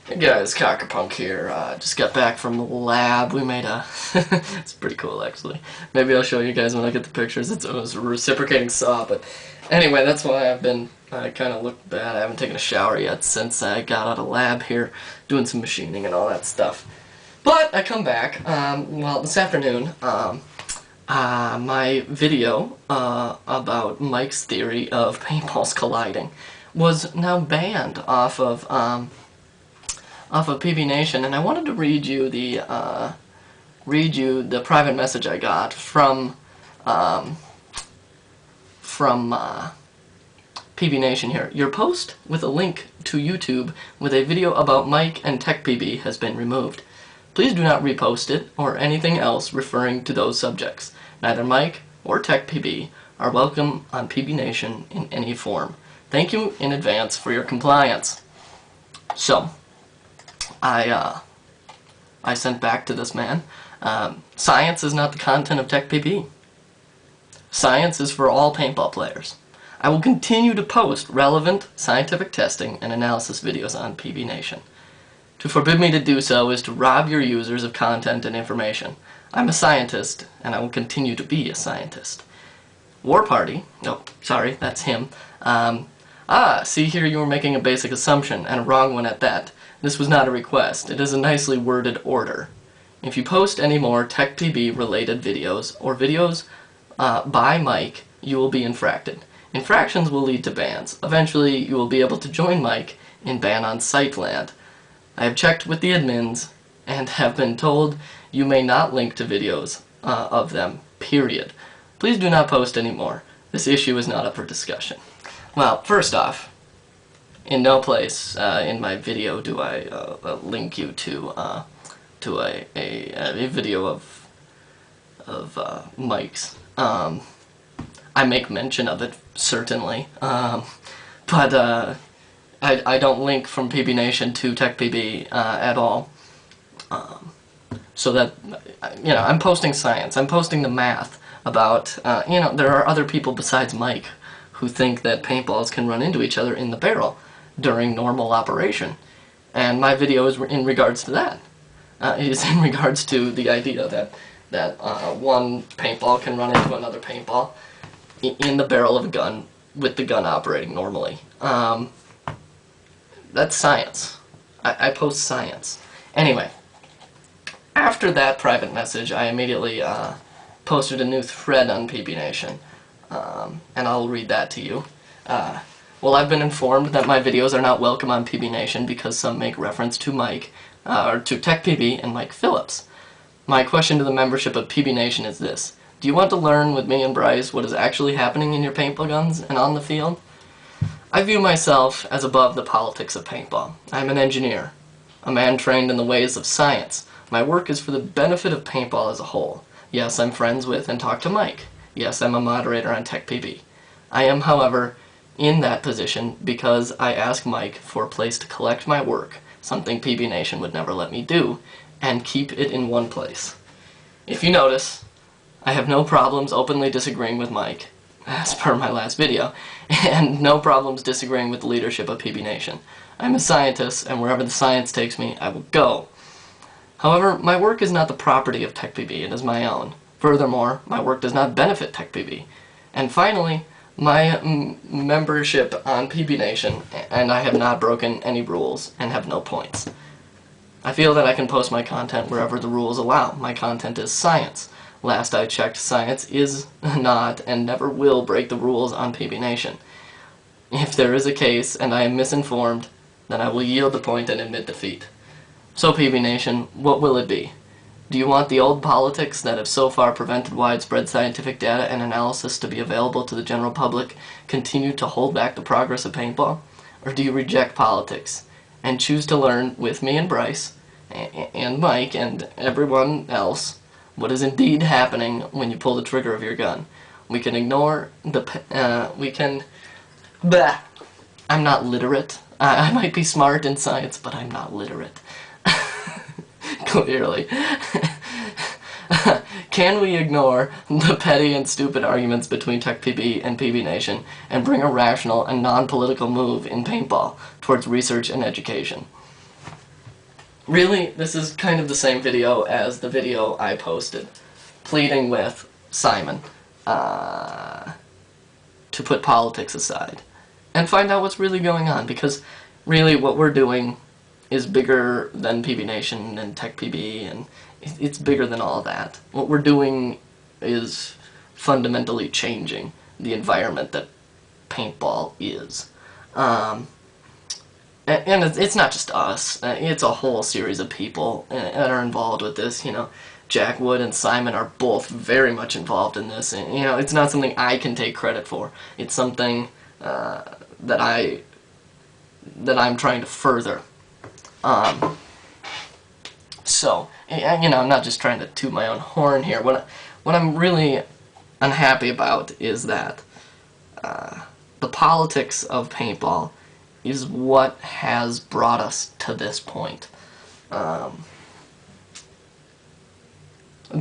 Hey guys, Cockapunk here. Just got back from the lab. We made a... it's pretty cool, actually. Maybe I'll show you guys when I get the pictures. It was a reciprocating saw, but anyway, that's why I've been... I kind of look bad. I haven't taken a shower yet since I got out of lab here, doing some machining and all that stuff. But I come back, well, this afternoon, my video about Mike's theory of paintballs colliding was now banned off of PB Nation, and I wanted to read you the private message I got from PB Nation here. Your post with a link to YouTube with a video about Mike and TechPB has been removed. Please do not repost it or anything else referring to those subjects. Neither Mike or TechPB are welcome on PB Nation in any form. Thank you in advance for your compliance. So, I sent back to this man, science is not the content of TechPB. Science is for all paintball players. I will continue to post relevant scientific testing and analysis videos on PB Nation. To forbid me to do so is to rob your users of content and information. I'm a scientist, and I will continue to be a scientist. War Party, oh, sorry, that's him. See here you were making a basic assumption, and a wrong one at that. This was not a request. It is a nicely worded order. If you post any more TechPB related videos or videos by Mike, you will be infracted. Infractions will lead to bans. Eventually, you will be able to join Mike in ban on site land. I have checked with the admins and have been told you may not link to videos of them, period. Please do not post anymore. This issue is not up for discussion. Well, first off, in no place in my video do I link you to a video of Mike's. I make mention of it, certainly, but I don't link from PB Nation to TechPB at all. So that, you know, I'm posting science, I'm posting the math about, you know, there are other people besides Mike who think that paintballs can run into each other in the barrel during normal operation. And my video is in regards to that. It is in regards to the idea that one paintball can run into another paintball in the barrel of a gun with the gun operating normally. That's science. I post science. Anyway, after that private message, I immediately posted a new thread on PB Nation, and I'll read that to you. Well, I've been informed that my videos are not welcome on PB Nation because some make reference to Mike, or to TechPB and Mike Phillips. My question to the membership of PB Nation is this. Do you want to learn with me and Bryce what is actually happening in your paintball guns and on the field? I view myself as above the politics of paintball. I am an engineer, a man trained in the ways of science. My work is for the benefit of paintball as a whole. Yes, I'm friends with and talk to Mike. Yes, I'm a moderator on TechPB. I am, however, in that position because I ask Mike for a place to collect my work, something PB Nation would never let me do, and keep it in one place. If you notice, I have no problems openly disagreeing with Mike, as per my last video, and no problems disagreeing with the leadership of PB Nation. I'm a scientist, and wherever the science takes me, I will go. However, my work is not the property of TechPB, it is my own. Furthermore, my work does not benefit TechPB. And finally, my membership on PB Nation, and I have not broken any rules and have no points. I feel that I can post my content wherever the rules allow. My content is science. Last I checked, science is not and never will break the rules on PB Nation. If there is a case and I am misinformed, then I will yield the point and admit defeat. So PB Nation, what will it be? Do you want the old politics that have so far prevented widespread scientific data and analysis to be available to the general public continue to hold back the progress of paintball? Or do you reject politics and choose to learn with me and Bryce and Mike and everyone else what is indeed happening when you pull the trigger of your gun? We can ignore the, I'm not literate. I might be smart in science, but I'm not literate. Clearly. Can we ignore the petty and stupid arguments between TechPB and PB Nation and bring a rational and non-political move in paintball towards research and education? really, this is kind of the same video as the video I posted, pleading with Simon to put politics aside and find out what's really going on, because really what we're doing is bigger than PB Nation and Tech PB, and it's bigger than all that. What we're doing is fundamentally changing the environment that paintball is. And it's not just us, it's a whole series of people that are involved with this, you know. Jack Wood and Simon are both very much involved in this, and, you know, it's not something I can take credit for. It's something that I'm trying to further. So, you know, I'm not just trying to toot my own horn here. What I'm really unhappy about is that the politics of paintball is what has brought us to this point.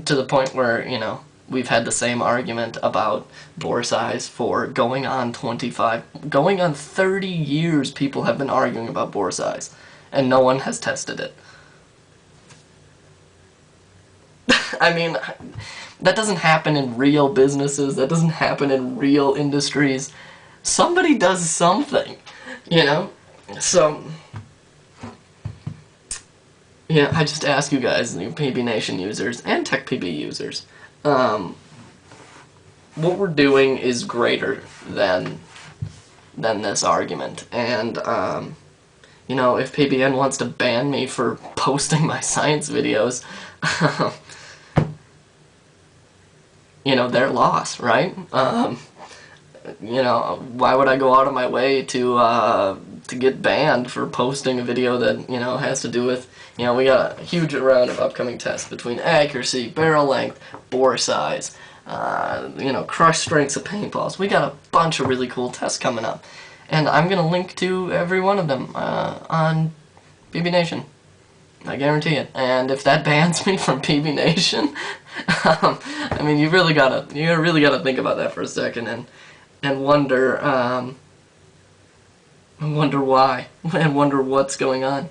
To the point where, you know, we've had the same argument about bore size for going on 30 years. People have been arguing about bore size, and no one has tested it. I mean, that doesn't happen in real businesses, that doesn't happen in real industries. Somebody does something, you know? So, yeah, I just ask you guys, you PB Nation users and Tech PB users, what we're doing is greater than this argument. And, you know, if PBN wants to ban me for posting my science videos, you know, their loss, right? You know, why would I go out of my way to get banned for posting a video that, you know, has to do with, you know, we got a huge round of upcoming tests between accuracy, barrel length, bore size, you know, crush strengths of paintballs. We got a bunch of really cool tests coming up, and I'm gonna link to every one of them on PB Nation. I guarantee it. And if that bans me from PB Nation, I mean, you really gotta think about that for a second and wonder why and wonder what's going on.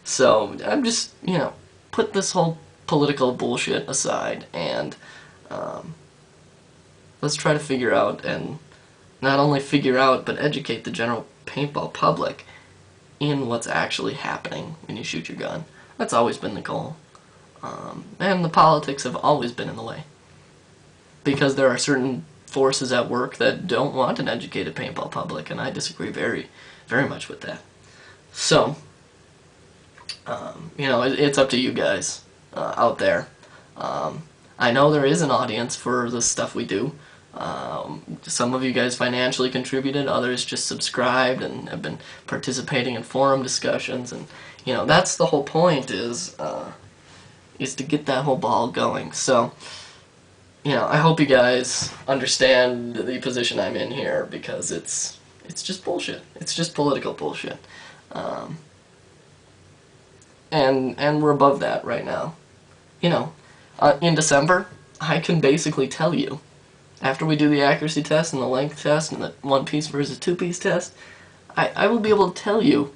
So I'm just, you know, put this whole political bullshit aside, and let's try to figure out, and not only figure out, but educate the general paintball public in what's actually happening when you shoot your gun. That's always been the goal. And the politics have always been in the way, because there are certain forces at work that don't want an educated paintball public, and I disagree very, very much with that. So, you know, it's up to you guys out there. I know there is an audience for the stuff we do. Some of you guys financially contributed, others just subscribed and have been participating in forum discussions, and, you know, that's the whole point, is to get that whole ball going. So, you know, I hope you guys understand the position I'm in here, because it's just bullshit. It's just political bullshit. And we're above that right now. You know, in December, I can basically tell you, after we do the accuracy test and the length test and the one-piece versus two-piece test, I will be able to tell you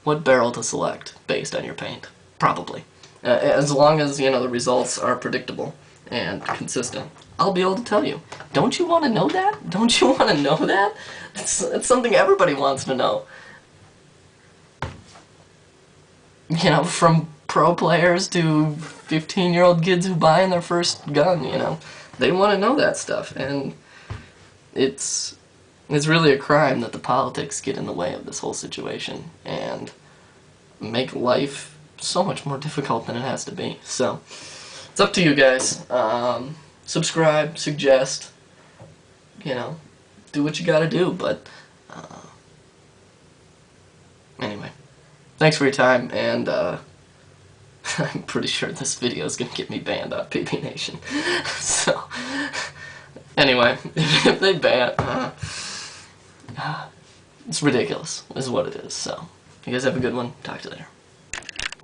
what barrel to select based on your paint, probably. As long as, you know, the results are predictable and consistent, I'll be able to tell you. Don't you want to know that? Don't you want to know that? It's something everybody wants to know. You know, from pro players to 15-year-old kids who buy in their first gun, you know. They want to know that stuff, and it's really a crime that the politics get in the way of this whole situation and make life so much more difficult than it has to be. So, it's up to you guys. Subscribe, suggest, you know, do what you gotta do, but anyway, thanks for your time, and I'm pretty sure this video is gonna get me banned on PB Nation. So, anyway, if they ban, it's ridiculous, is what it is. So, you guys have a good one. Talk to you later.